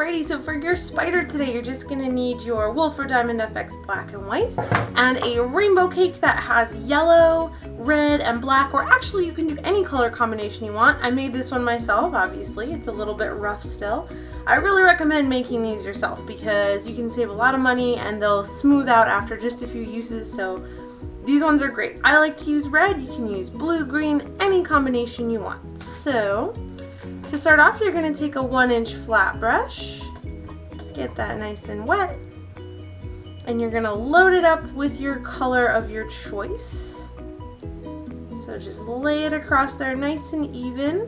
Alrighty, so for your spider today, you're just gonna need your Wolf or Diamond FX black and white, and a rainbow cake that has yellow, red, and black, or actually you can do any color combination you want. I made this one myself, obviously. It's a little bit rough still. I really recommend making these yourself because you can save a lot of money and they'll smooth out after just a few uses, so these ones are great. I like to use red. You can use blue, green, any combination you want. So to start off, you're going to take a 1-inch flat brush, get that nice and wet, and you're going to load it up with your color of your choice. So just lay it across there nice and even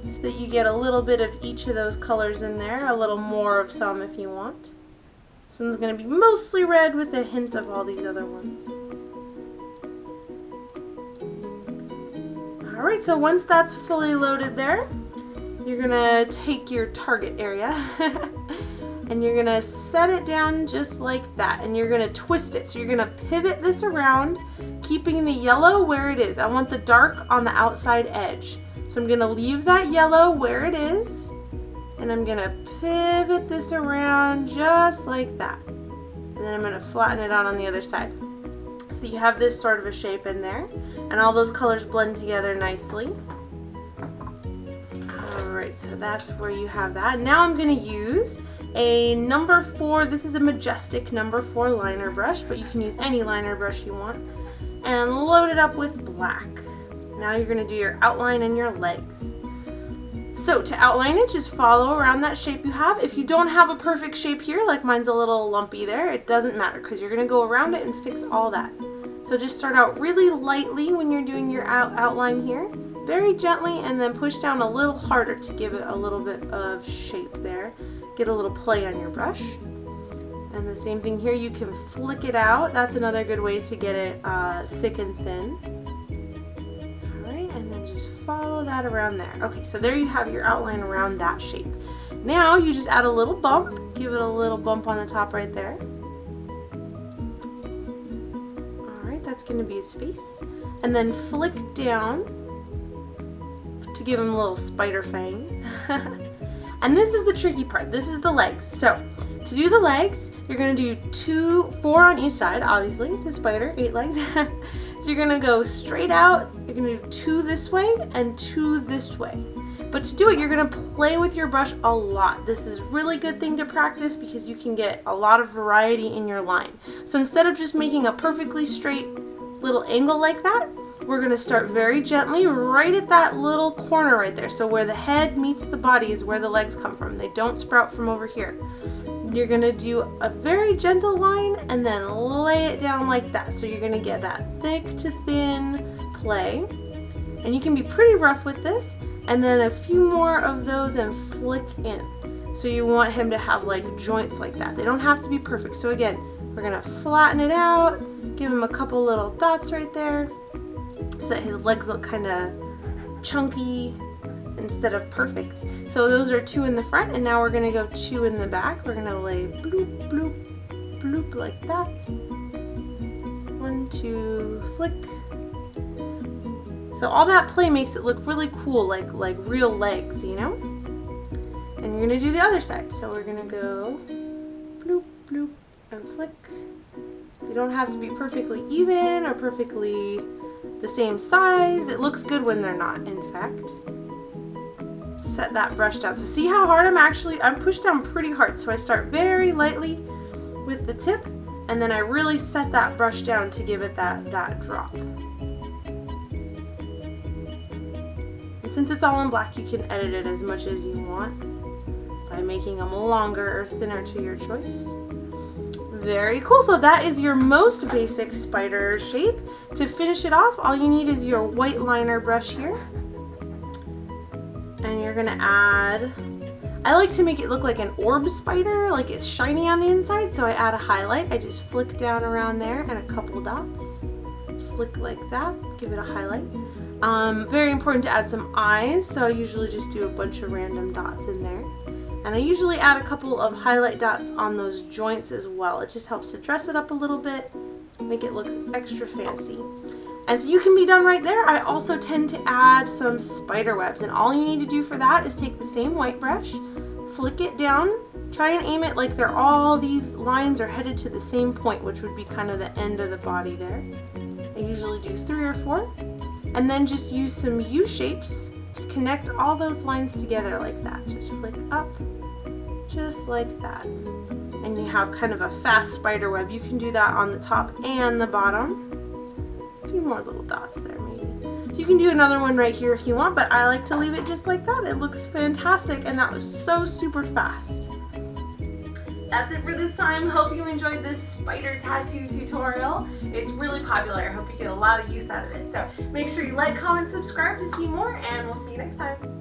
so that you get a little bit of each of those colors in there, a little more of some if you want. This one's going to be mostly red with a hint of all these other ones. Alright, so once that's fully loaded there, you're gonna take your target area and you're gonna set it down just like that, and you're gonna twist it. So you're gonna pivot this around, keeping the yellow where it is. I want the dark on the outside edge. So I'm gonna leave that yellow where it is, and I'm gonna pivot this around just like that. And then I'm gonna flatten it out on the other side. So that you have this sort of a shape in there, and all those colors blend together nicely. Alright, so that's where you have that. Now I'm going to use a number 4, this is a Majestic number 4 liner brush, but you can use any liner brush you want, and load it up with black. Now you're going to do your outline and your legs. So to outline it, just follow around that shape you have. If you don't have a perfect shape here, like mine's a little lumpy there, it doesn't matter because you're going to go around it and fix all that. So just start out really lightly when you're doing your outline here, very gently, and then push down a little harder to give it a little bit of shape there. Get a little play on your brush. And the same thing here, you can flick it out. That's another good way to get it thick and thin. And then just follow that around there. Okay, so there you have your outline around that shape. Now you just add a little bump, give it a little bump on the top right there. Alright, that's going to be his face. And then flick down to give him little spider fangs. And this is the tricky part. This is the legs. So to do the legs, you're going to do 4 on each side, obviously. The spider, 8 legs. So you're going to go straight out, you're going to do 2 this way and 2 this way. But to do it, you're going to play with your brush a lot. This is a really good thing to practice because you can get a lot of variety in your line. So instead of just making a perfectly straight little angle like that, we're going to start very gently right at that little corner right there. So where the head meets the body is where the legs come from. They don't sprout from over here. You're going to do a very gentle line and then lay it down like that. So you're going to get that thick to thin play. And you can be pretty rough with this. And then a few more of those and flick in. So you want him to have like joints like that. They don't have to be perfect. So again, we're going to flatten it out, give him a couple little dots right there so that his legs look kind of chunky instead of perfect. So those are 2 in the front, and now we're going to go 2 in the back. We're going to lay bloop, bloop, bloop like that. 1, 2, flick. So all that play makes it look really cool, like real legs, you know? And you're going to do the other side. So we're going to go bloop, bloop, and flick. They don't have to be perfectly even or perfectly the same size. It looks good when they're not, in fact. Set that brush down. So see how hard I'm pushed down pretty hard. So I start very lightly with the tip, and then I really set that brush down to give it that drop. And since it's all in black, you can edit it as much as you want by making them longer or thinner to your choice. Very cool. So that is your most basic spider shape. To finish it off, all you need is your white liner brush here. And you're gonna add, I like to make it look like an orb spider, like it's shiny on the inside, so I add a highlight. I just flick down around there and a couple dots. Flick like that, give it a highlight. Very important to add some eyes, so I usually just do a bunch of random dots in there. And I usually add a couple of highlight dots on those joints as well. It just helps to dress it up a little bit, make it look extra fancy. And so you can be done right there. I also tend to add some spider webs, and all you need to do for that is take the same white brush, flick it down. Try and aim it like all these lines are headed to the same point, which would be kind of the end of the body there. I usually do 3 or 4. And then just use some U shapes to connect all those lines together like that. Just flick up, just like that. And you have kind of a fast spider web. You can do that on the top and the bottom. A few more little dots there maybe. So you can do another one right here if you want, but I like to leave it just like that. It looks fantastic, and that was so super fast. That's it for this time. Hope you enjoyed this spider tattoo tutorial. It's really popular. I hope you get a lot of use out of it. So make sure you like, comment, subscribe to see more, and we'll see you next time.